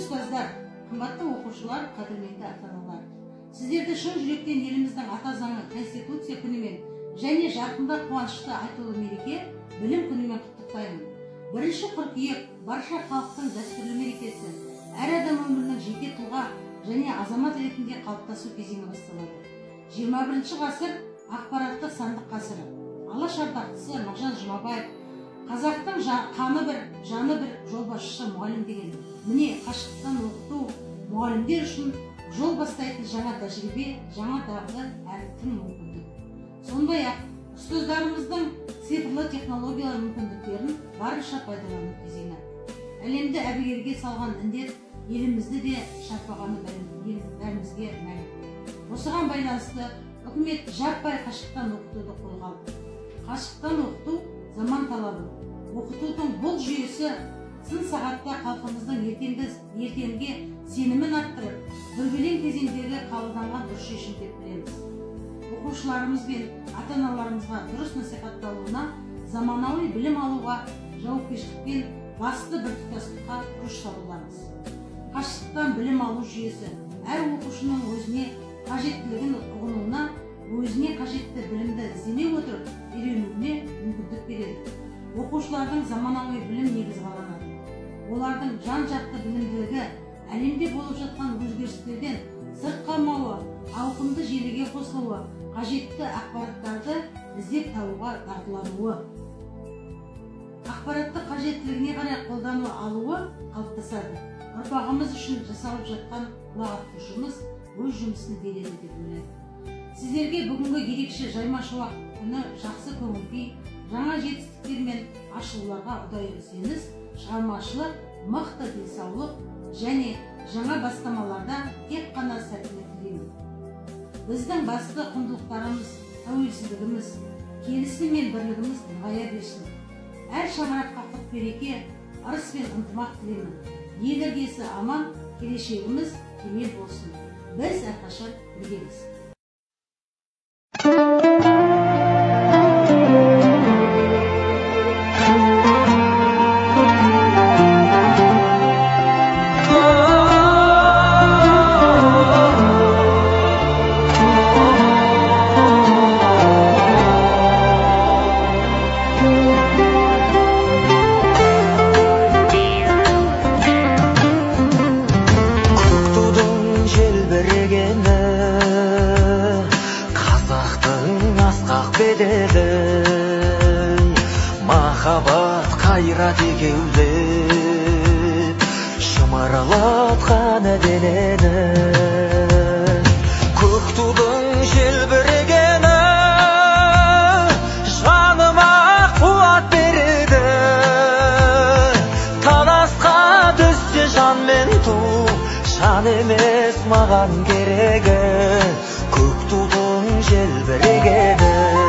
ұстаздар, қымбатты оқушылар, қадірменді ата-аналар. Сіздерді шын жүректен еліміздің ата заңы Конституция күнімен және жарқында қуанышты айтулы мереке білім күнімен құттықтаймын. 1 қыркүйек барша халықтың дәстүрлі мерекесі, әр адам өмірінің жеке тұлға және азамат ретінде қалыптасу кезеңі басталады. 21 ғасыр ақпараттық сандық ғасыры. Алаш ардақтысы Мағжан Жұмабаев қазақтың қаны бір, жаны бір жолбасшысы мұғалім деген. Міне қашықтан оқыту мұғалімдер үшін жол бастайтын жаңа тәжірибе, жаңа дағды әрі тың мүмкіндік. Сондай-ақ ұстаздарымыздың цифрлы технологиялар мүмкіндіктерін барынша пайдалану кезеңі. Әлемді әбігерге салған індет елімізді де шарпығаны бәрімізге мәлім. Осыған байланысты үкімет жаппай қашықтан оқытуды қолға алды. Қашықтан оқыту заман талабы. Оқытудың бұл жүйесі сын сағатта халқымыздың ертеңге сенімін арттырып, дүрбелең кезеңдегі қабылданған дұрыс шешім деп білеміз. Оқушыларымыз бен ата-аналарымызға дұрыс насихатталуына, заманауи білім алуға жауапкершілікпен басты біртұтастыққа күш салуымыз. Қашықтан білім алу жүйесі әр оқушының өзіне қажеттілігін ұғынуына, өзіне қажетті білімді іздене отырып үйренуіне мүмкіндік береді. Оқушылардың заманауи білім негізі қаланады. Олардың жан-жақты білімділігі әлемде болып жатқан өзгерістерден сырт қалмауы, ауқымды желіге қосылуы, қажетті ақпараттарды іздеп табуға дағдылануы, ақпаратты қажеттілігіне қарай қолдану алуы қалыптасады. Ұрпағымыз үшін жасалып жатқан ұлағатты жұмыс өз жұмысын береді деп ойлаймын. Сіздерге бүгінгі ерекше жайма шуақ күні жақсы көңіл-күй, жаңа жетістіктер мен ашылуларға ұдайы ізденіс, шығармашылық, мықты денсаулық және жаңа бастамаларда тек қана сәттілік тілеймін. Біздің басты құндылықтарымыз, тәуелсіздігіміз, келісім мен бірлігіміз нығая берсін. Әр шаңыраққа құт береке, ырыс пен ынтымақ тілеймін. Ел іргесі аман, келешегіміз кемел болсын. Біз әрқашан біргеміз. Махаббат қайрат екеулеп шымырлатқан денені, көк тудың желбірегені жаныма қуат береді. Таласқа түссе жан мен ту, жан емес маған керегі, көк тудың желбірегені.